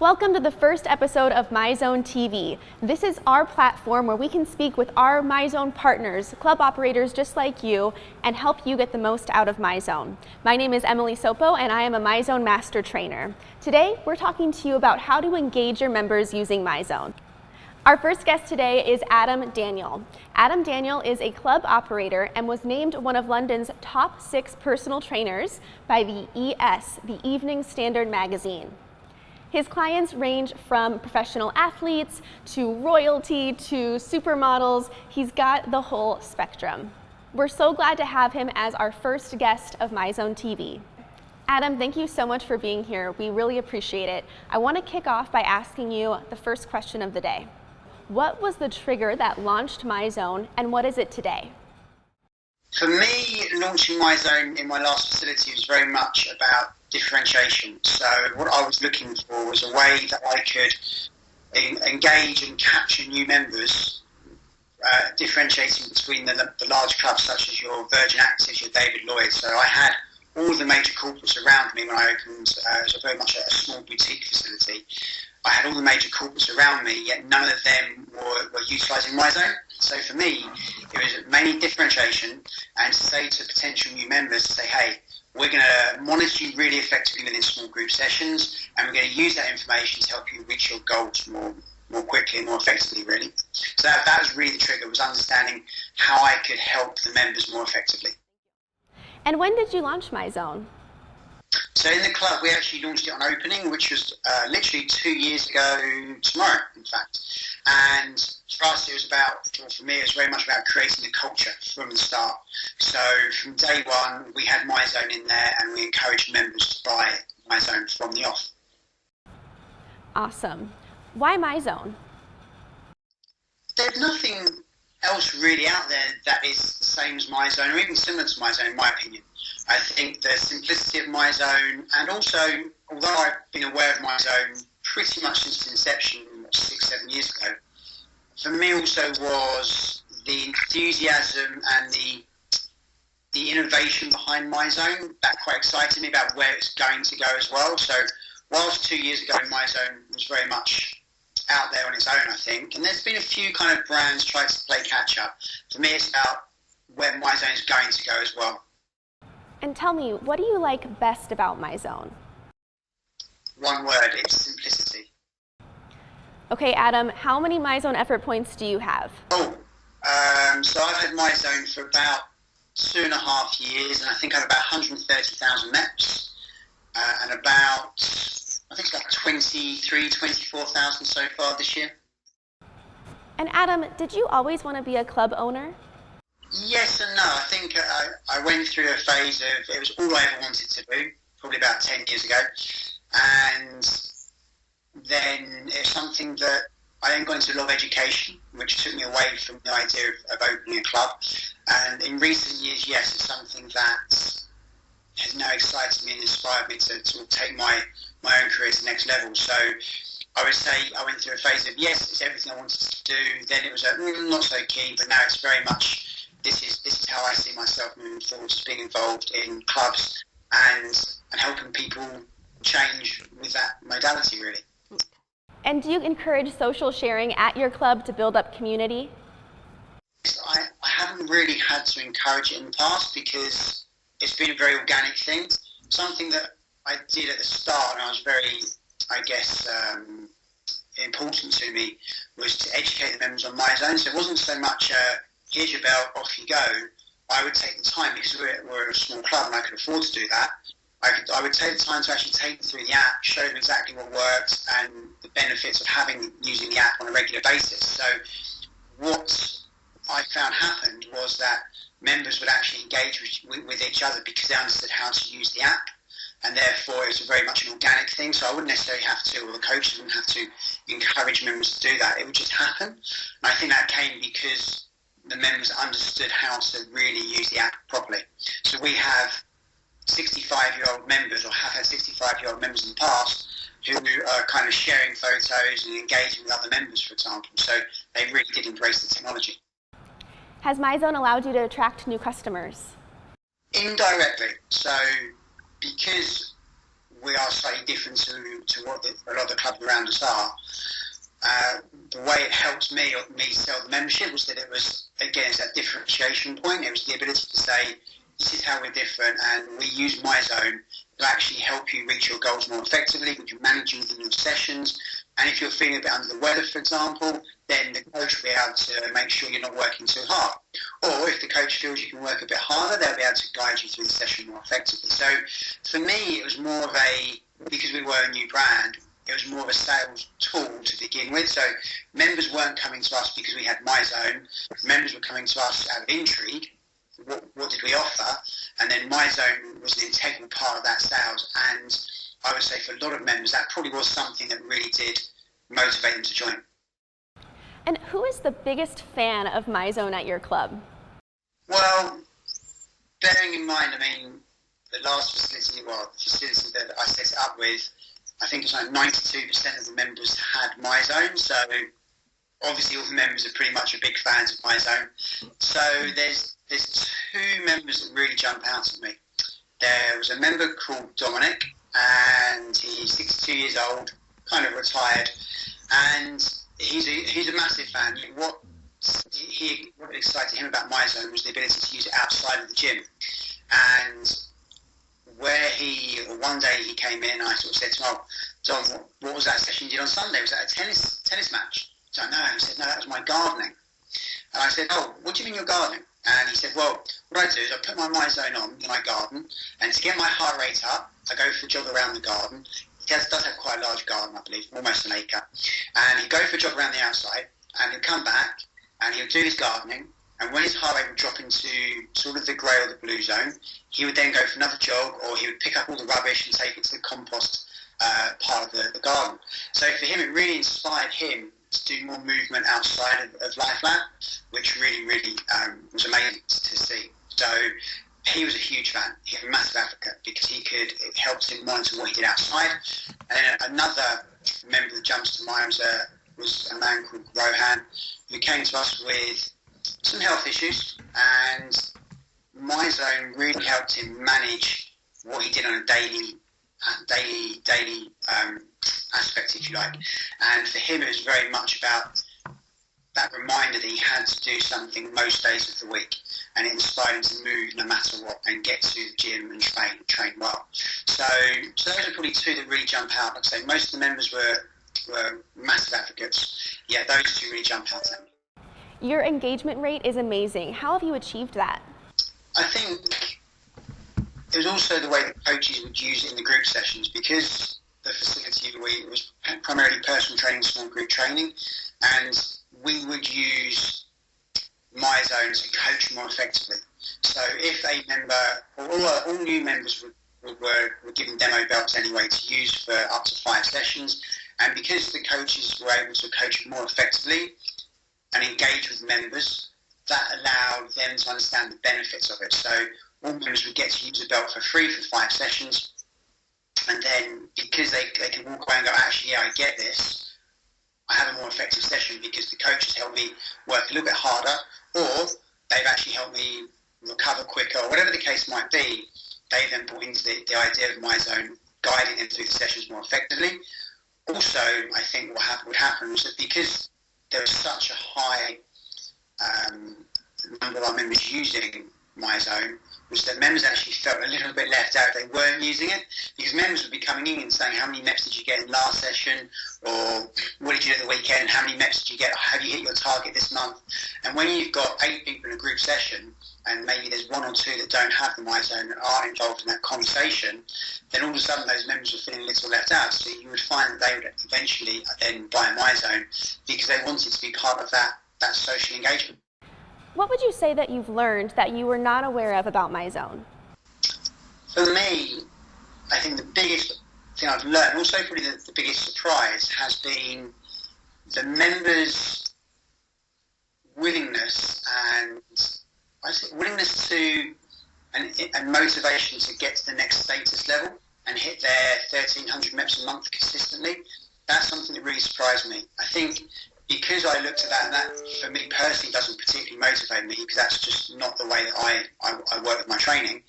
Welcome to the first episode of Myzone TV. This is our platform where we can speak with our Myzone partners, club operators just like you, and help you get the most out of Myzone. My name is Emily Sopo and I am a Myzone Master Trainer. Today, we're talking to you about how to engage your members using Myzone. Our first guest today is Adam Daniel. Adam Daniel is a club operator and was named one of London's top 6 personal trainers by the ES, the Evening Standard magazine. His clients range from professional athletes to royalty to supermodels. He's got the whole spectrum. We're so glad to have him as our first guest of Myzone TV. Adam, thank you so much for being here. We really appreciate it. I want to kick off by asking you the first question of the day. What was the trigger that launched Myzone, and what is it today? For me, launching Myzone in my last facility was very much about differentiation. So what I was looking for was a way that I could engage and capture new members, differentiating between the large clubs such as your Virgin Actives, your David Lloyd. So I had all the major corporates around me when I opened, it was very much a small boutique facility. I had all the major corporates around me, yet none of them were utilising Myzone. So for me, it was mainly differentiation, and to say to potential new members, to say, hey, we're going to monitor you really effectively within small group sessions, and we're going to use that information to help you reach your goals more quickly and more effectively, really. So that was really the trigger, was understanding how I could help the members more effectively. And when did you launch Myzone? So in the club, we actually launched it on opening, which was literally 2 years ago tomorrow, in fact. And for us, it was for me, it was very much about creating the culture from the start. So from day one, we had Myzone in there, and we encouraged members to buy Myzone from the off. Awesome. Why Myzone? There's nothing else really out there that is the same as Myzone, or even similar to Myzone, in my opinion. I think the simplicity of Myzone, and also, although I've been aware of Myzone pretty much since its inception 6-7 years ago, for me also was the enthusiasm and the innovation behind Myzone that quite excited me about where it's going to go as well. So whilst 2 years ago Myzone was very much out there on its own, I think, and there's been a few kind of brands try to play catch up, for me it's about where Myzone is going to go as well. And tell me, what do you like best about Myzone? One word, it's simplicity. Okay, Adam, how many Myzone effort points do you have? So I've had Myzone for about 2.5 years, and I think I have about 130,000 MEPs, and I think it's about 24,000 so far this year. And Adam, did you always want to be a club owner? Yes and no. I think I went through a phase of, it was all I ever wanted to do, probably about 10 years ago. And then it's something that I then got into a lot of education, which took me away from the idea of opening a club. And in recent years, yes, it's something that has now excited me and inspired me to take my own career to the next level. So I would say I went through a phase of, yes, it's everything I wanted to do. Then it was not so keen, but now it's very much, this is how I see myself moving forward, just being involved in clubs and helping people change with that modality, really. And do you encourage social sharing at your club to build up community? I haven't really had to encourage it in the past because it's been a very organic thing. Something that I did at the start, and I was very, I guess, important to me, was to educate the members on Myzone. So it wasn't so much here's your belt, off you go. I would take the time, because we're a small club and I could afford to do that. I would take the time to actually take them through the app, show them exactly what works and the benefits of using the app on a regular basis. So what I found happened was that members would actually engage with each other because they understood how to use the app, and therefore it was very much an organic thing. So I wouldn't necessarily have to, or the coaches wouldn't have to encourage members to do that. It would just happen. And I think that came because the members understood how to really use the app properly. So we have 65-year-old members, or have had 65-year-old members in the past, who are kind of sharing photos and engaging with other members, for example. So they really did embrace the technology. Has Myzone allowed you to attract new customers? Indirectly. So because we are slightly different to what a lot of the clubs around us are. The way it helped me sell the membership was that it was, again, it's that differentiation point. It was the ability to say, this is how we're different, and we use Myzone to actually help you reach your goals more effectively. We can manage you within your sessions. And if you're feeling a bit under the weather, for example, then the coach will be able to make sure you're not working too hard. Or if the coach feels you can work a bit harder, they'll be able to guide you through the session more effectively. So for me, it was more of because we were a new brand, it was more of a sales tool to begin with. So members weren't coming to us because we had Myzone. Members were coming to us out of intrigue. What did we offer? And then Myzone was an integral part of that sales. And I would say for a lot of members, that probably was something that really did motivate them to join. And who is the biggest fan of Myzone at your club? Well, bearing in mind, the last facility, the facility that I set it up with, I think it's like 92% of the members had Myzone. So obviously all the members are pretty much big fans of Myzone. So there's two members that really jump out at me. There was a member called Dominic, and he's 62 years old, kind of retired, and he's a massive fan. What excited him about Myzone was the ability to use it outside of the gym. And one day he came in, and I sort of said to him, Dom, what was that session you did on Sunday? Was that a tennis match? So no, he said, no, that was my gardening. And I said, what do you mean you're gardening? And he said, well, what I do is I put my Myzone on in my garden, and to get my heart rate up, I go for a jog around the garden. He does have quite a large garden, I believe, almost an acre. And he'd go for a jog around the outside, and he'd come back, and he would do his gardening, and when his heart rate would drop into sort of the grey or the blue zone, he would then go for another jog, or he would pick up all the rubbish and take it to the compost part of the garden. So for him, it really inspired him to do more movement outside of Life Lab, which really, really was amazing to see. So he was a huge fan. He was a massive advocate because it helped him monitor what he did outside. And another member that jumps to mind was a man called Rohan, who came to us with some health issues, and Myzone really helped him manage what he did on a daily aspect, if you like. And for him, it was very much about that reminder that he had to do something most days of the week, and it inspired him to move no matter what and get to the gym and train well. So those are probably two that really jump out. Like I say, most of the members were massive advocates, yet those two really jump out at me. Your engagement rate is amazing. How have you achieved that? I think it was also the way that coaches would use it in the group sessions, because the facility was primarily personal training, small group training, and we would use Myzone to coach more effectively. So if a member, or all new members were given demo belts anyway to use for up to 5 sessions, and because the coaches were able to coach more effectively and engage with members, that allowed them to understand the benefits of it. So all members would get to use the belt for free for 5 sessions, and then because they can walk away and go, actually, yeah, I get this, I have a more effective session because the coaches helped me work a little bit harder, or they've actually helped me recover quicker, or whatever the case might be. They then brought into the idea of Myzone, guiding them through the sessions more effectively. Also, I think what would happen was that because there was such a high number of our members using Myzone, was that members actually felt a little bit left out if they weren't using it, because members would be coming in and saying, how many MEPs did you get in last session, or what did you do at the weekend, how many MEPs did you get, have you hit your target this month? And when you've got 8 people in a group session, and maybe there's 1 or 2 that don't have the Myzone and aren't involved in that conversation, then all of a sudden those members are feeling a little left out. So you would find that they would eventually then buy a Myzone because they wanted to be part of that social engagement. What would you say that you've learned that you were not aware of about Myzone? For me, I think the biggest thing I've learned, also probably the biggest surprise, has been the members' willingness to and motivation to get to the next status level and hit their 1,300 MEPs a month consistently. That's something that really surprised me. I think because I looked at that, and that for me personally doesn't particularly motivate me, because that's just not the way that I work with my training.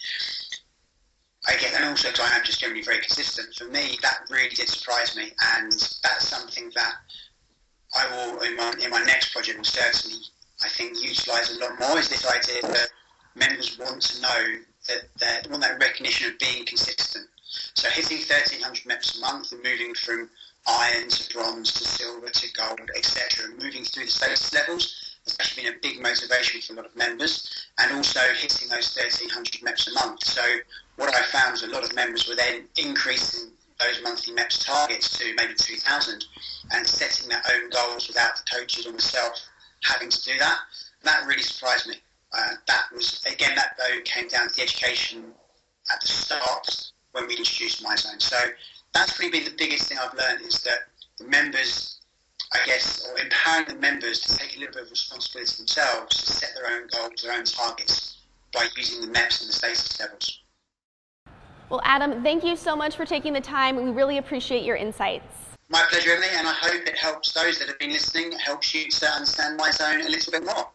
I get, and also because I am just generally very consistent. For me, that really did surprise me, and that's something that I will, in my next project, will certainly, I think, utilise a lot more. Is this idea that members want to know that they want that recognition of being consistent. So hitting 1,300 MEPs a month and moving from iron to bronze to silver to gold, etc., moving through the status levels has actually been a big motivation for a lot of members, and also hitting those 1,300 MEPs a month. So what I found is a lot of members were then increasing those monthly MEPs targets to maybe 2,000 and setting their own goals without the coaches or myself having to do that. That really surprised me. That was, again, that though came down to the education at the start when we introduced Myzone. So that's really been the biggest thing I've learned, is that the members, I guess, or empowering the members to take a little bit of responsibility themselves to set their own goals, their own targets by using the MEPs and the status levels. Well, Adam, thank you so much for taking the time. We really appreciate your insights. My pleasure, Emily, and I hope it helps those that have been listening, it helps you to understand Myzone a little bit more.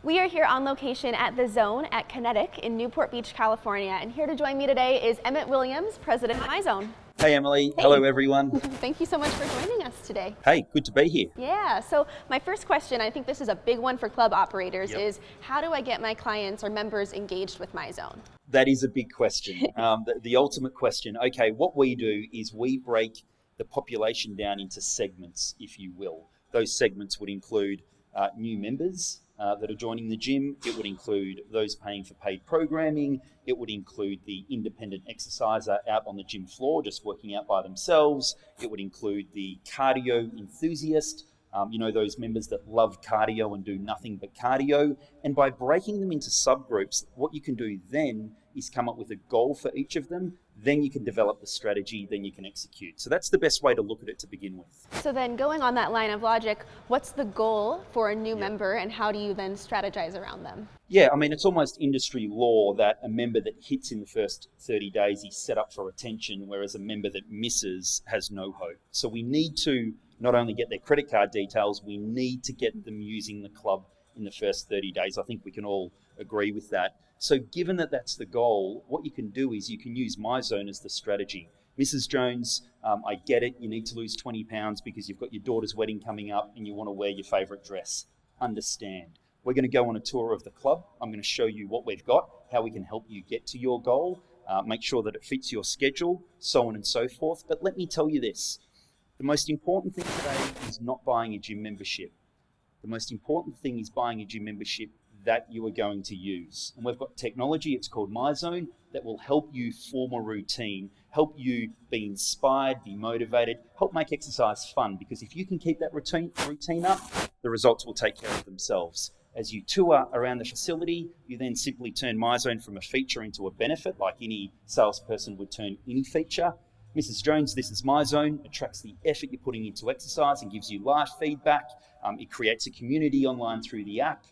We are here on location at the Zone at Kinetic in Newport Beach, California, and here to join me today is Emmett Williams, president of Myzone. Hey Emily, Hey. Hello everyone. Thank you so much for joining us today. Hey, good to be here. Yeah, so my first question, I think this is a big one for club operators, Yep. is how do I get my clients or members engaged with Myzone? That is a big question, the ultimate question. Okay, what we do is we break the population down into segments, if you will. Those segments would include new members that are joining the gym. It would include those paying for paid programming. It would include the independent exerciser out on the gym floor, just working out by themselves. It would include the cardio enthusiast, those members that love cardio and do nothing but cardio. And by breaking them into subgroups, what you can do then is come up with a goal for each of them. Then you can develop the strategy, then you can execute. So that's the best way to look at it to begin with. So then going on that line of logic, what's the goal for a new member and how do you then strategize around them? Yeah, I mean, it's almost industry law that a member that hits in the first 30 days is set up for retention, whereas a member that misses has no hope. So we need to not only get their credit card details, we need to get them using the club in the first 30 days. I think we can all agree with that. So given that that's the goal, what you can do is you can use Myzone as the strategy. Mrs. Jones, I get it. You need to lose 20 pounds because you've got your daughter's wedding coming up and you want to wear your favourite dress. Understand. We're going to go on a tour of the club. I'm going to show you what we've got, how we can help you get to your goal, make sure that it fits your schedule, so on and so forth. But let me tell you this. The most important thing today is not buying a gym membership. The most important thing is buying a gym membership that you are going to use. And we've got technology, it's called Myzone, that will help you form a routine, help you be inspired, be motivated, help make exercise fun. Because if you can keep that routine up, the results will take care of themselves. As you tour around the facility, you then simply turn Myzone from a feature into a benefit, like any salesperson would turn any feature. Mrs. Jones, this is Myzone. It tracks the effort you're putting into exercise and gives you live feedback. It creates a community online through the app.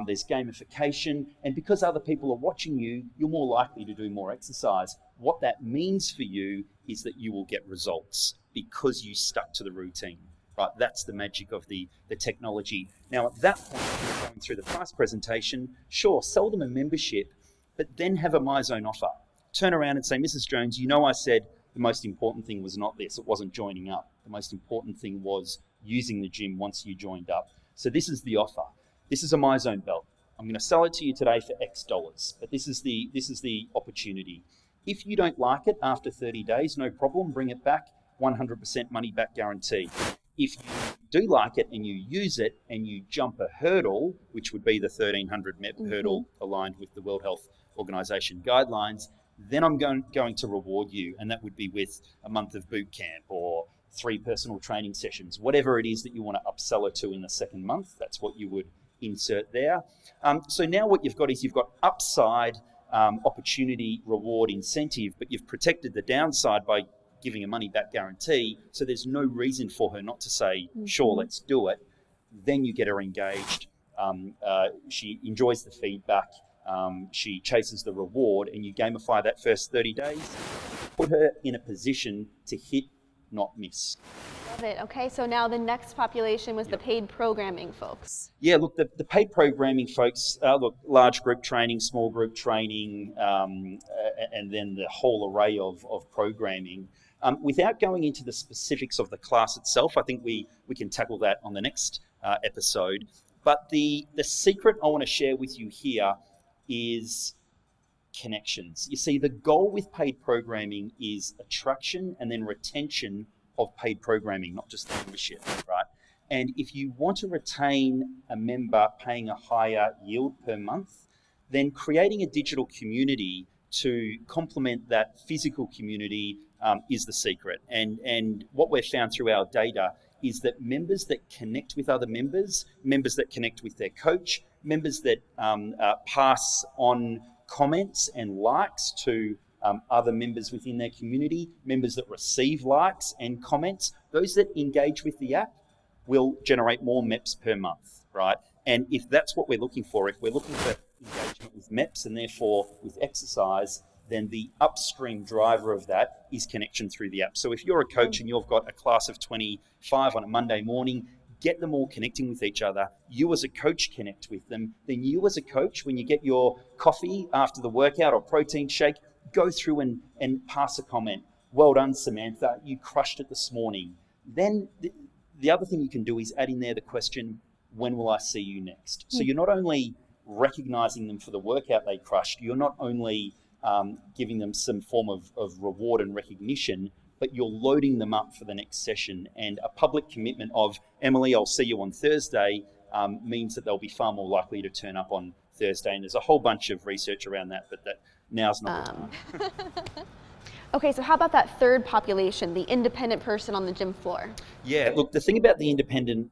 There's gamification, and because other people are watching you, you're more likely to do more exercise. What that means for you is that you will get results because you stuck to the routine. Right? That's the magic of the technology. Now, at that point, when you're going through the price presentation, sure, sell them a membership, but then have a Myzone offer. Turn around and say, Mrs. Jones, I said the most important thing was not this. It wasn't joining up. The most important thing was using the gym once you joined up. So this is the offer. This is a Myzone belt. I'm going to sell it to you today for X dollars, but this is the opportunity. If you don't like it after 30 days, no problem, bring it back, 100% money back guarantee. If you do like it and you use it and you jump a hurdle, which would be the 1,300 MEP hurdle aligned with the World Health Organization guidelines, then I'm going to reward you, and that would be with a month of boot camp or 3 personal training sessions, whatever it is that you want to upsell her to in the second month. That's what you would insert there. So now what you've got is you've got upside, opportunity, reward, incentive, but you've protected the downside by giving a money back guarantee. So there's no reason for her not to say, sure, let's do it. Then you get her engaged. She enjoys the feedback. She chases the reward, and you gamify that first 30 days. Put her in a position to hit, not miss. Love it. Okay, so now the next population was the paid programming folks. Yeah, look, the paid programming folks, look, large group training, small group training, and then the whole array of programming. Without going into the specifics of the class itself, I think we can tackle that on the next episode. But the secret I want to share with you here is connections. You see, the goal with paid programming is attraction and then retention of paid programming, not just the membership, right? And if you want to retain a member paying a higher yield per month, then creating a digital community to complement that physical community is the secret. And what we've found through our data is that members that connect with other members, members that connect with their coach, members that pass on comments and likes to other members within their community, members that receive likes and comments, those that engage with the app will generate more MEPs per month, right? And if that's what we're looking for, if we're looking for engagement with MEPs and therefore with exercise, then the upstream driver of that is connection through the app. So if you're a coach and you've got a class of 25 on a Monday morning, get them all connecting with each other. You as a coach connect with them. Then you as a coach, when you get your coffee after the workout or protein shake, go through and pass a comment. Well done, Samantha. You crushed it this morning. Then the other thing you can do is add in there the question, when will I see you next? So you're not only recognizing them for the workout they crushed, you're not only giving them some form of reward and recognition, but you're loading them up for the next session. And a public commitment of, Emily, I'll see you on Thursday, means that they'll be far more likely to turn up on Thursday. And there's a whole bunch of research around that, but that now's not the time. Okay, so how about that third population, the independent person on the gym floor? Yeah, look, the thing about the independent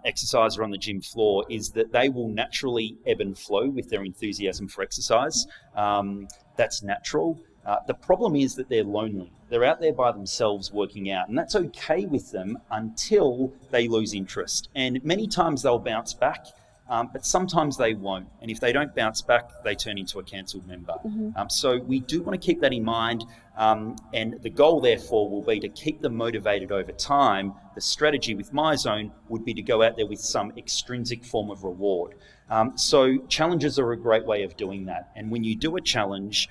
exerciser on the gym floor is that they will naturally ebb and flow with their enthusiasm for exercise. That's natural. The problem is that they're lonely. They're out there by themselves working out, and that's okay with them until they lose interest. And many times they'll bounce back, but sometimes they won't. And if they don't bounce back, they turn into a cancelled member. So we do want to keep that in mind. And the goal, therefore, will be to keep them motivated over time. The strategy with Myzone would be to go out there with some extrinsic form of reward. So challenges are a great way of doing that. And when you do a challenge,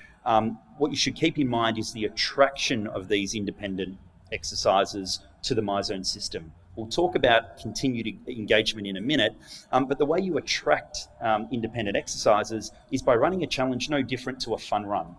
what you should keep in mind is the attraction of these independent exercises to the Myzone system. We'll talk about continued engagement in a minute, but the way you attract independent exercises is by running a challenge no different to a fun run.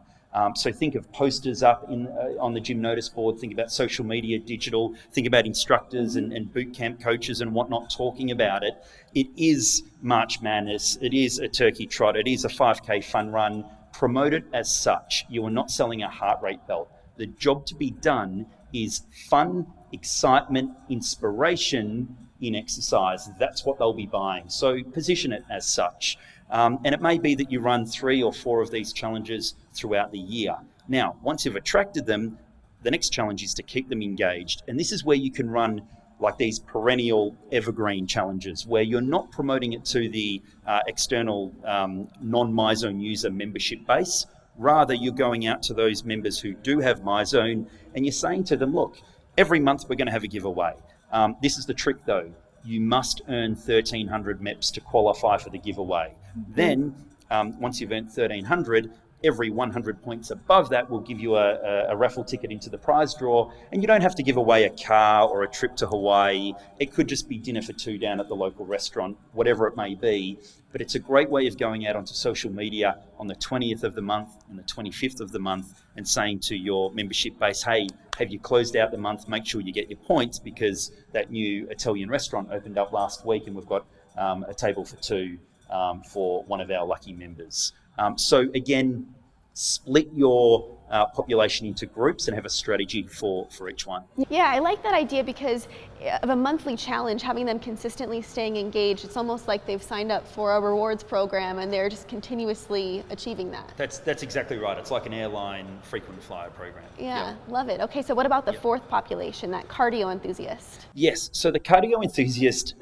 So think of posters up on the gym notice board, think about social media, digital, think about instructors and boot camp coaches and whatnot talking about it. It is March Madness, it is a turkey trot, it is a 5K fun run. Promote it as such. You are not selling a heart rate belt. The job to be done is fun, excitement, inspiration in exercise. That's what they'll be buying. So position it as such. And it may be that you run 3 or 4 of these challenges throughout the year. Now, once you've attracted them, the next challenge is to keep them engaged. And this is where you can run like these perennial evergreen challenges where you're not promoting it to the external non-Myzone user membership base. Rather, you're going out to those members who do have Myzone and you're saying to them, look, every month we're going to have a giveaway. This is the trick though. You must earn 1,300 MEPs to qualify for the giveaway. Then, once you've earned 1,300, every 100 points above that will give you a raffle ticket into the prize draw, and you don't have to give away a car or a trip to Hawaii. It could just be dinner for 2 down at the local restaurant, whatever it may be. But it's a great way of going out onto social media on the 20th of the month and the 25th of the month and saying to your membership base, hey, have you closed out the month? Make sure you get your points because that new Italian restaurant opened up last week and we've got a table for 2 for one of our lucky members. So again, split your population into groups and have a strategy for each one. Yeah, I like that idea because of a monthly challenge, having them consistently staying engaged, it's almost like they've signed up for a rewards program and they're just continuously achieving that. That's exactly right. It's like an airline frequent flyer program. Yeah, love it. Okay, so what about the fourth population, that cardio enthusiast? Yes, so the cardio enthusiast,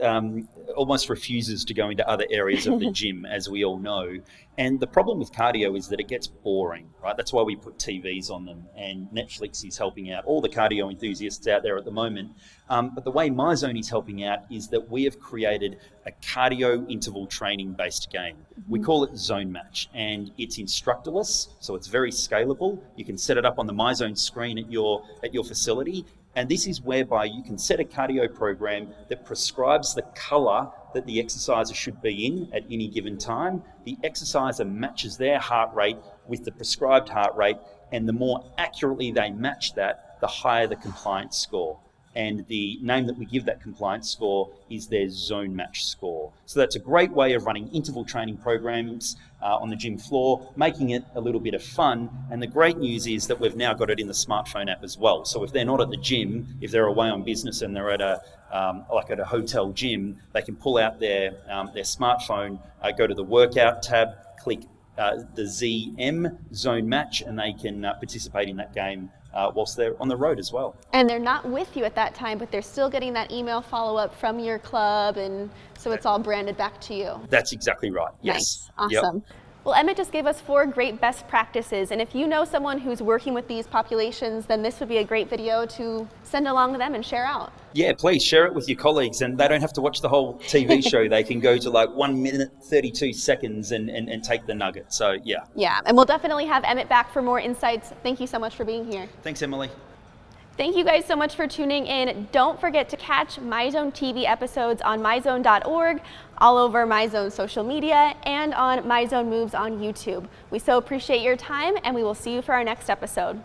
almost refuses to go into other areas of the gym, as we all know. And the problem with cardio is that it gets boring, right? That's why we put TVs on them, and Netflix is helping out all the cardio enthusiasts out there at the moment. But the way Myzone is helping out is that we have created a cardio interval training based game. We call it Zone Match, and it's instructorless, so it's very scalable. You can set it up on the Myzone screen at your facility. And this is whereby you can set a cardio program that prescribes the color that the exerciser should be in at any given time. The exerciser matches their heart rate with the prescribed heart rate, and the more accurately they match that, the higher the compliance score. And the name that we give that compliance score is their Zone Match score. So that's a great way of running interval training programs on the gym floor, making it a little bit of fun. And the great news is that we've now got it in the smartphone app as well. So if they're not at the gym, if they're away on business and they're at a hotel gym, they can pull out their smartphone, go to the workout tab, click the ZM Zone Match, and they can participate in that game whilst they're on the road as well. And they're not with you at that time, but they're still getting that email follow-up from your club, and so it's all branded back to you. That's exactly right. Nice. Yes. Awesome. Yep. Well, Emmett just gave us 4 great best practices, and if you know someone who's working with these populations, then this would be a great video to send along to them and share out. Yeah, please share it with your colleagues, and they don't have to watch the whole TV show. They can go to like 1 minute, 32 seconds and take the nugget. So yeah. Yeah, and we'll definitely have Emmett back for more insights. Thank you so much for being here. Thanks, Emily. Thank you guys so much for tuning in. Don't forget to catch Myzone TV episodes on myzone.org, all over Myzone social media, and on Myzone Moves on YouTube. We so appreciate your time, and we will see you for our next episode.